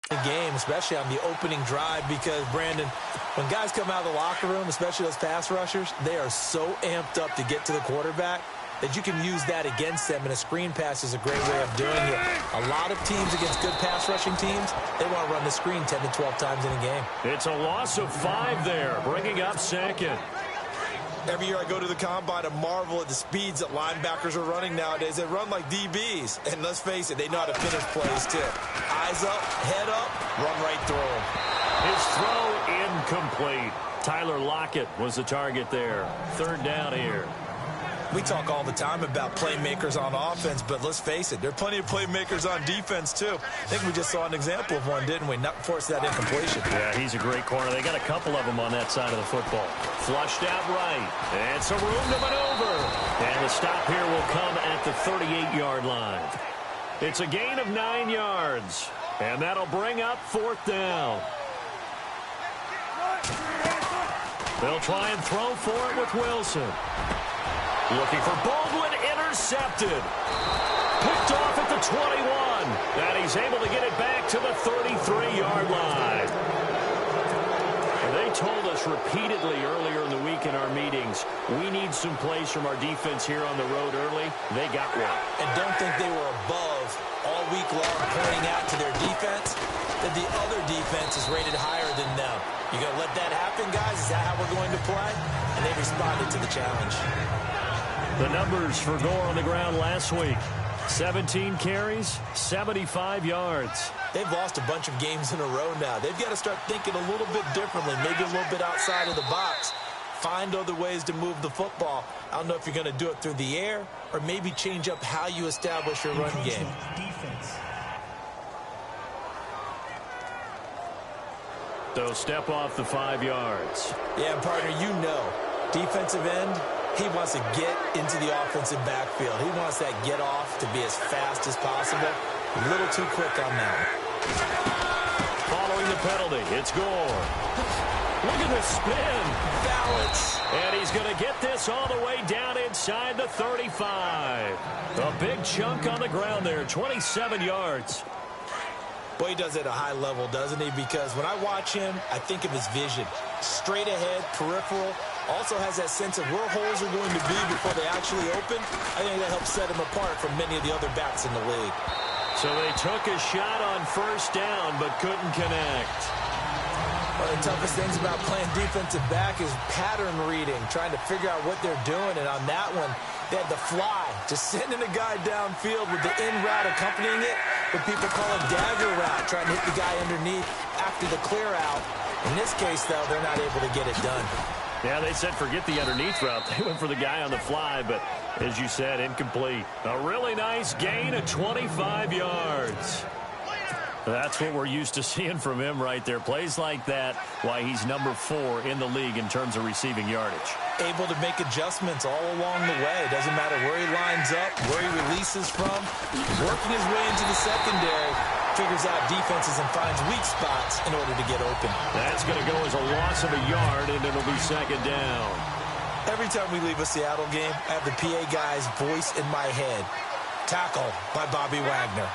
the game, especially on the opening drive, because, Brandon, when guys come out of the locker room, especially those pass rushers, they are so amped up to get to the quarterback that you can use that against them, and a screen pass is a great way of doing it. A lot of teams against good pass rushing teams, they want to run the screen 10 to 12 times in a game. It's a loss of 5 there, bringing up second. Every year I go to the combine and marvel at the speeds that linebackers are running nowadays. They run like DBs. And let's face it, they know how to finish plays too. Eyes up, head up, run right through them. His throw incomplete. Tyler Lockett was the target there. 3rd down here. We talk all the time about playmakers on offense, but let's face it, there are plenty of playmakers on defense, too. I think we just saw an example of one, didn't we? Not force that incompletion. Yeah, he's a great corner. They got a couple of them on that side of the football. Flushed out right. And some room to maneuver. And the stop here will come at the 38-yard line. It's a gain of 9 yards. And that'll bring up 4th down. They'll try and throw for it with Wilson. Looking for Baldwin, intercepted. Picked off at the 21. And he's able to get it back to the 33-yard line. And they told us repeatedly earlier in the week in our meetings, we need some plays from our defense here on the road early. They got one. And don't think they were above all week long pointing out to their defense that the other defense is rated higher than them. You going to let that happen, guys? Is that how we're going to play? And they responded to the challenge. The numbers for Gore on the ground last week. 17 carries, 75 yards. They've lost a bunch of games in a row now. They've got to start thinking a little bit differently, maybe a little bit outside of the box. Find other ways to move the football. I don't know if you're going to do it through the air or maybe change up how you establish your run game. So step off the 5 yards. Yeah, partner, you know, defensive end, he wants to get into the offensive backfield. He wants that get off to be as fast as possible. A little too quick on that. Following the penalty, it's Gore. Look at the spin. Balance. And he's going to get this all the way down inside the 35. A big chunk on the ground there, 27 yards. Boy, he does it at a high level, doesn't he? Because when I watch him, I think of his vision. Straight ahead, peripheral. Also has that sense of where holes are going to be before they actually open. I think that helps set him apart from many of the other backs in the league. So they took a shot on 1st down, but couldn't connect. One of the toughest things about playing defensive back is pattern reading, trying to figure out what they're doing. And on that one, they had the fly, just sending a guy downfield with the in route accompanying it. What people call a dagger route, trying to hit the guy underneath after the clear out. In this case, though, they're not able to get it done. Yeah, they said forget the underneath route. They went for the guy on the fly, but as you said, incomplete. A really nice gain of 25 yards. That's what we're used to seeing from him right there. Plays like that, why he's number 4 in the league in terms of receiving yardage. Able to make adjustments all along the way. Doesn't matter where he lines up, where he releases from. Working his way into the secondary. Figures out defenses and finds weak spots in order to get open. That's going to go as a loss of a yard, and it'll be 2nd down. Every time we leave a Seattle game, I have the PA guy's voice in my head. Tackle by Bobby Wagner.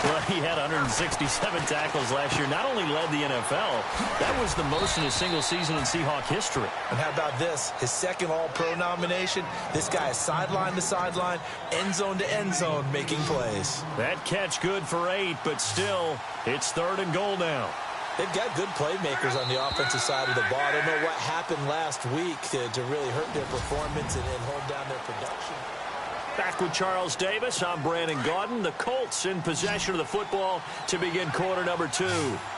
Well, he had 167 tackles last year. Not only led the NFL, that was the most in a single season in Seahawk history. And how about this? His 2nd All-Pro nomination. This guy is sideline to sideline, end zone to end zone, making plays. That catch good for 8, but still, it's 3rd and goal now. They've got good playmakers on the offensive side of the ball. I don't know what happened last week to really hurt their performance and hold down their production. Back with Charles Davis, I'm Brandon Gaudin. The Colts in possession of the football to begin quarter number 2.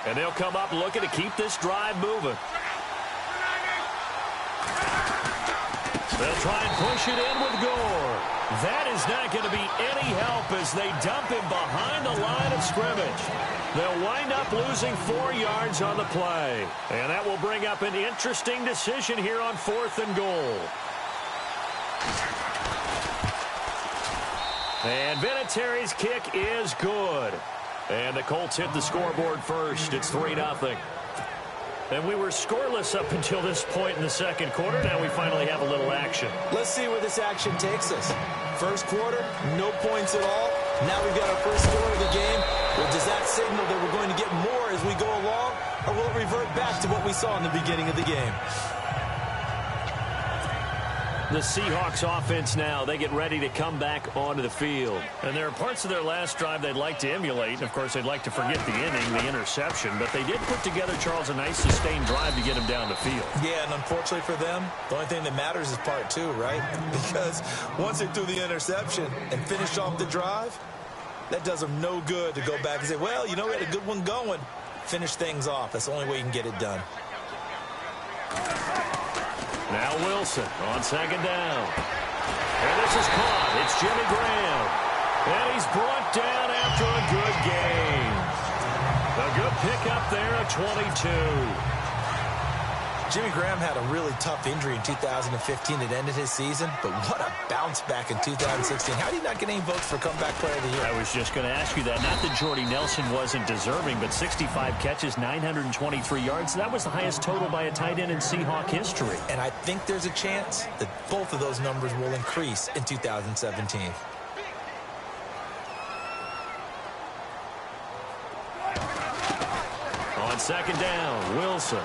And they'll come up looking to keep this drive moving. They'll try and push it in with Gore. That is not going to be any help as they dump him behind the line of scrimmage. They'll wind up losing 4 yards on the play. And that will bring up an interesting decision here on 4th and goal. And Vinatieri's kick is good. And the Colts hit the scoreboard first. It's 3-0. And we were scoreless up until this point in the 2nd quarter. Now we finally have a little action. Let's see where this action takes us. First quarter, no points at all. Now we've got our first score of the game. Well, does that signal that we're going to get more as we go along, or will it revert back to what we saw in the beginning of the game? The Seahawks offense now, they get ready to come back onto the field. And there are parts of their last drive they'd like to emulate. And, of course, they'd like to forget the inning, the interception. But they did put together, Charles, a nice sustained drive to get him down the field. Yeah, and unfortunately for them, the only thing that matters is part two, right? Because once they threw the interception and finished off the drive, that does them no good to go back and say, well, you know, we had a good one going. Finish things off. That's the only way you can get it done. Now Wilson on second down. And this is caught. It's Jimmy Graham. And he's brought down after a good gain. A good pickup there at 22. Jimmy Graham had a really tough injury in 2015. It ended his season, but what a bounce back in 2016. How did he not get any votes for Comeback Player of the Year? I was just going to ask you that. Not that Jordy Nelson wasn't deserving, but 65 catches, 923 yards. That was the highest total by a tight end in Seahawk history. And I think there's a chance that both of those numbers will increase in 2017. On second down, Wilson.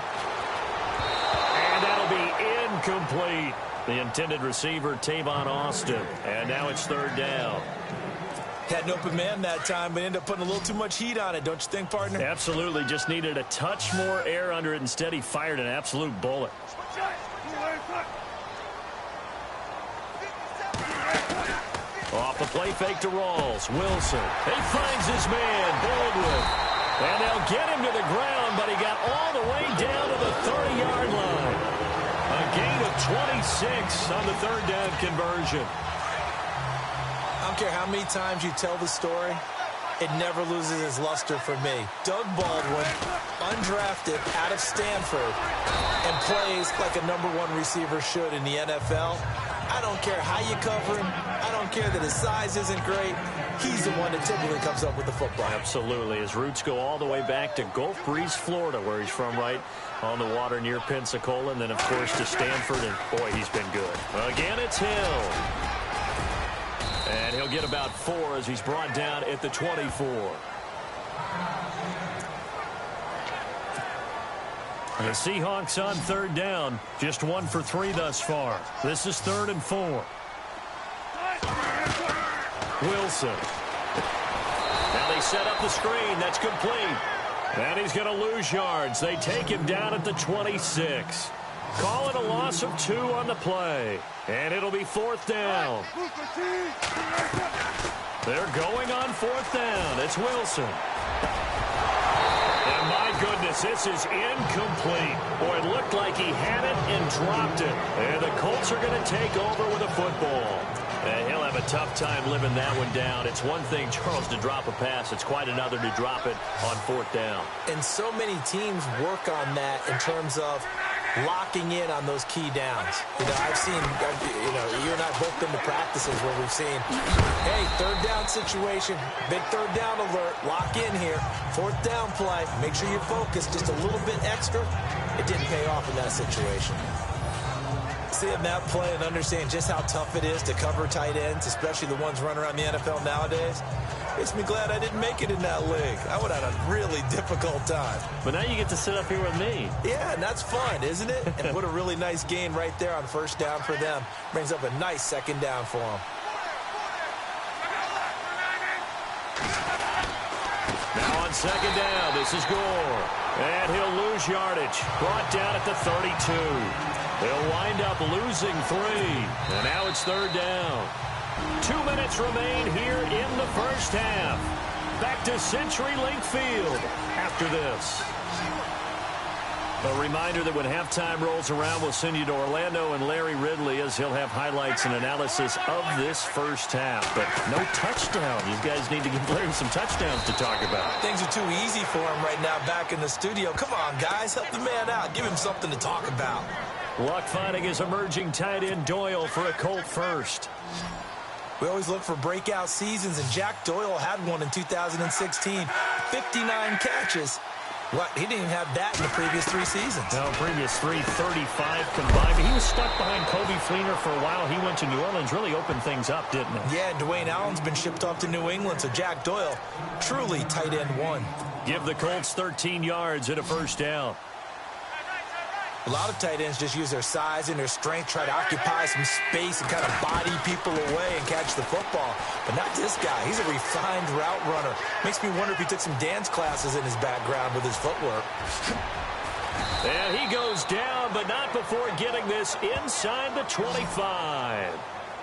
That'll be incomplete. The intended receiver, Tavon Austin. And now it's third down. Had an open man that time, but ended up putting a little too much heat on it, don't you think, partner? Absolutely. Just needed a touch more air under it. Instead, he fired an absolute bullet. Off the play fake to Rawls. Wilson. He finds his man, Baldwin. And they'll get him to the ground, but he got all the way down to the 30-yard line. A gain of 26 on the third down conversion. I don't care how many times you tell the story, it never loses its luster for me. Doug Baldwin, undrafted out of Stanford, and plays like a #1 receiver should in the NFL. I don't care how you cover him. I don't care that his size isn't great. He's the one that typically comes up with the football. Absolutely. His roots go all the way back to Gulf Breeze, Florida, where he's from, right on the water near Pensacola. And then, of course, to Stanford. And, boy, he's been good. Again, it's Hill. And he'll get about 4 as he's brought down at the 24. The Seahawks on third down. Just 1 for 3 thus far. This is 3rd and 4. Wilson. Now they set up the screen. That's complete. And he's going to lose yards. They take him down at the 26. Call it a loss of 2 on the play. And it'll be 4th down. They're going on 4th down. It's Wilson. And my goodness, this is incomplete. Boy, it looked like he had it and dropped it. And the Colts are going to take over with a football. And he'll have a tough time living that one down. It's one thing, Charles, to drop a pass. It's quite another to drop it on 4th down. And so many teams work on that in terms of locking in on those key downs. You know, I've seen, you and I both been to practices where we've seen, hey, 3rd down situation, big 3rd down alert, lock in here, 4th down play, make sure you're focused just a little bit extra. It didn't pay off in that situation. Seeing that play and understand just how tough it is to cover tight ends, especially the ones running around the NFL nowadays, makes me glad I didn't make it in that league. I would have had a really difficult time. But now you get to sit up here with me. Yeah, and that's fun, isn't it? And what a really nice gain right there on 1st down for them. Brings up a nice 2nd down for them. Now on 2nd down, this is Gore. And he'll lose yardage. Brought down at the 32. They'll wind up losing 3. And now it's 3rd down. 2 minutes remain here in the first half. Back to CenturyLink Field after this. A reminder that when halftime rolls around, we'll send you to Orlando and Larry Ridley as he'll have highlights and analysis of this first half. But no touchdown. You guys need to give Larry some touchdowns to talk about. Things are too easy for him right now back in the studio. Come on, guys. Help the man out. Give him something to talk about. Luck finding his emerging tight end Doyle for a Colt first. We always look for breakout seasons, and Jack Doyle had one in 2016. 59 catches, What? He didn't even have that in the previous 3 seasons. No, previous 335 combined. But he was stuck behind Kobe Fleener for a while. He went to New Orleans, really opened things up, didn't he? Yeah, and Dwayne Allen's been shipped off to New England, so Jack Doyle, truly tight end 1. Give the Colts 13 yards and a first down. A lot of tight ends just use their size and their strength, try to occupy some space and kind of body people away and catch the football. But not this guy. He's a refined route runner. Makes me wonder if he took some dance classes in his background with his footwork. And he goes down, but not before getting this inside the 25.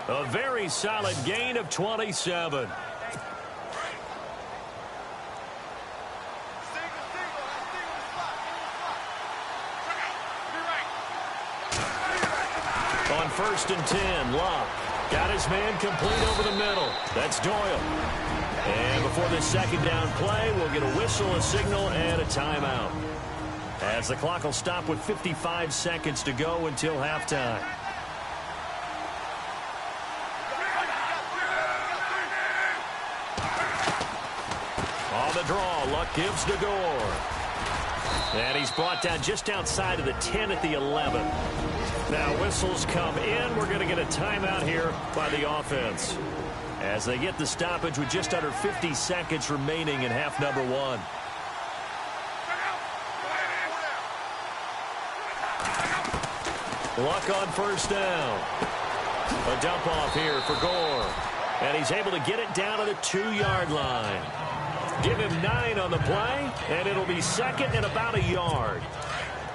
A very solid gain of 27. On 1st and 10, Locke got his man complete over the middle. That's Doyle. And before this second down play, we'll get a whistle, a signal, and a timeout, as the clock will stop with 55 seconds to go until halftime. On the draw, Luck gives to Gore. And he's brought down just outside of the 10 at the 11. Now whistles come in. We're going to get a timeout here by the offense, as they get the stoppage with just under 50 seconds remaining in half number 1. Luck on 1st down. A dump off here for Gore. And he's able to get it down to the 2-yard line. Give him 9 on the play, and it'll be second and about a yard.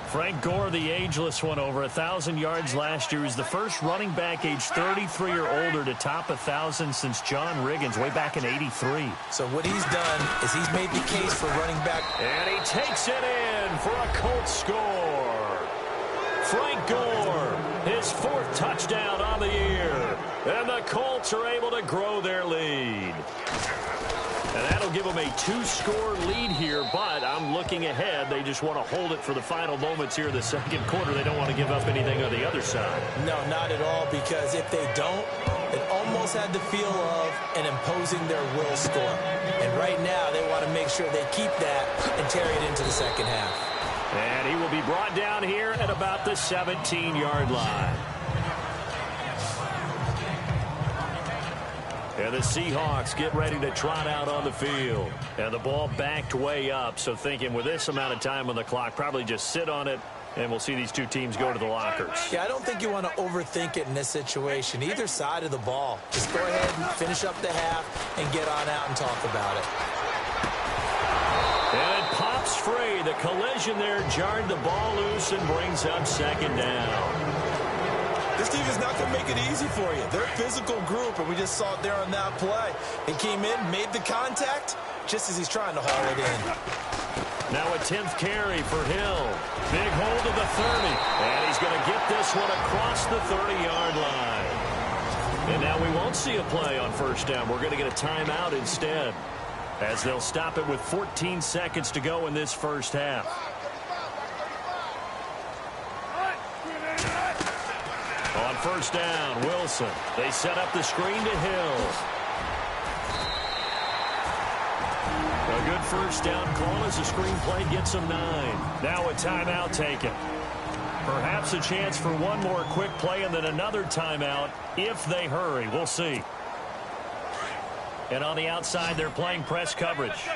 Frank Gore, the ageless one, over 1,000 yards last year. He's the first running back age 33 or older to top 1,000 since John Riggins way back in '83. So what he's done is he's made the case for running back. And he takes it in for a Colts score. Frank Gore, his 4th touchdown on the year. And the Colts are able to grow their lead. And that'll give them a 2-score lead here, but I'm looking ahead. They just want to hold it for the final moments here in the second quarter. They don't want to give up anything on the other side. No, not at all, because if they don't, it almost had the feel of an imposing their will score. And right now, they want to make sure they keep that and carry it into the second half. And he will be brought down here at about the 17-yard line. And the Seahawks get ready to trot out on the field. And the ball backed way up, so thinking with this amount of time on the clock, probably just sit on it, and we'll see these two teams go to the lockers. Yeah, I don't think you want to overthink it in this situation. Either side of the ball. Just go ahead and finish up the half and get on out and talk about it. And it pops free. The collision there jarred the ball loose and brings up second down. This team is not going to make it easy for you. They're a physical group, and we just saw it there on that play. He came in, made the contact, just as he's trying to haul it in. Now a 10th carry for Hill. Big hold of the 30. And he's going to get this one across the 30-yard line. And now we won't see a play on 1st down. We're going to get a timeout instead, as they'll stop it with 14 seconds to go in this first half. On 1st down, Wilson. They set up the screen to Hill. A good 1st down call as the screen play gets them 9. Now a timeout taken. Perhaps a chance for one more quick play and then another timeout if they hurry. We'll see. And on the outside, they're playing press coverage.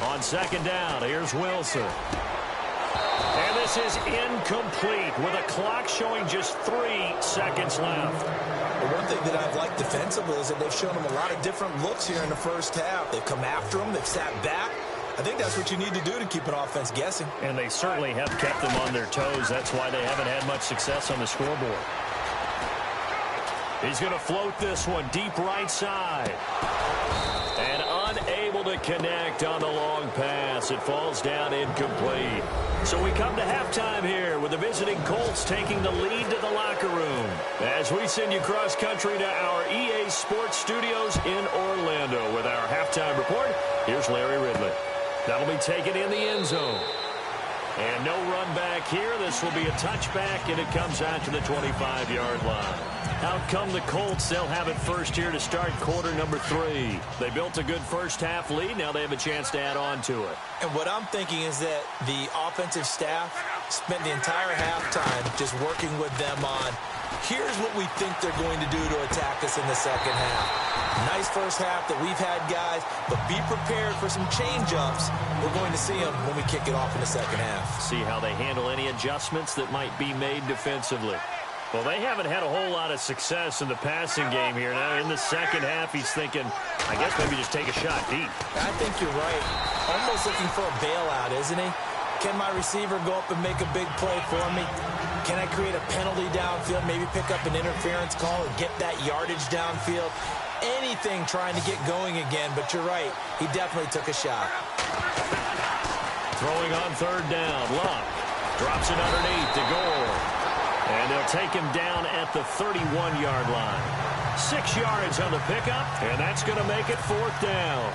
On 2nd down, here's Wilson. And this is incomplete with a clock showing just 3 seconds left. The one thing that I've liked defensively is that they've shown them a lot of different looks here in the first half. They've come after them. They've sat back. I think that's what you need to do to keep an offense guessing. And they certainly have kept them on their toes. That's why they haven't had much success on the scoreboard. He's going to float this one deep right side. And unable to connect on the long pass. It falls down incomplete. So we come to halftime here with the visiting Colts taking the lead to the locker room. As we send you cross country to our EA Sports Studios in Orlando with our halftime report, here's Larry Ridley. That'll be taken in the end zone. And no run back here. This will be a touchback, and it comes out to the 25-yard line. Out come the Colts. They'll have it first here to start quarter number 3. They built a good first-half lead. Now they have a chance to add on to it. And what I'm thinking is that the offensive staff spent the entire halftime just working with them on, here's what we think they're going to do to attack us in the second half. Nice first half that we've had, guys, but be prepared for some change-ups. We're going to see them when we kick it off in the second half. See how they handle any adjustments that might be made defensively. Well, they haven't had a whole lot of success in the passing game here. Now, in the second half, he's thinking, I guess maybe just take a shot deep. I think you're right. Almost looking for a bailout, isn't he? Can my receiver go up and make a big play for me? Can I create a penalty downfield, maybe pick up an interference call and get that yardage downfield? Anything trying to get going again, but you're right. He definitely took a shot. Throwing on third down. Luck drops it underneath to Gore. And they'll take him down at the 31-yard line. 6 yards on the pickup, and that's going to make it fourth down.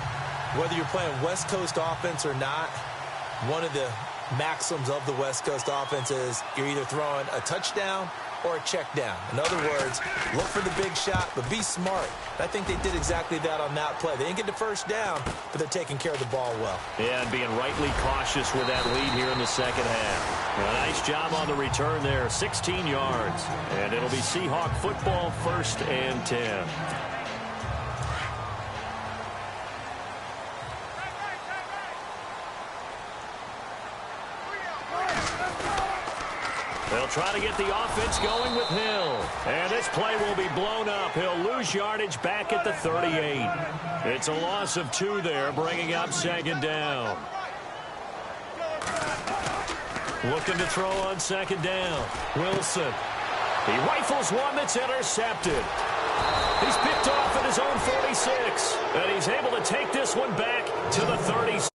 Whether you're playing West Coast offense or not, one of the maxims of the West Coast offense is you're either throwing a touchdown or a check down. In other words, look for the big shot, but be smart. I think they did exactly that on that play. They didn't get the first down, but they're taking care of the ball well. Yeah, and being rightly cautious with that lead here in the second half. A nice job on the return there, 16 yards. And it'll be Seahawk football, 1st and 10. They'll try to get the offense going with Hill. And this play will be blown up. He'll lose yardage back at the 38. It's a loss of 2 there, bringing up 2nd down. Looking to throw on 2nd down. Wilson. He rifles one that's intercepted. He's picked off at his own 46. And he's able to take this one back to the 36.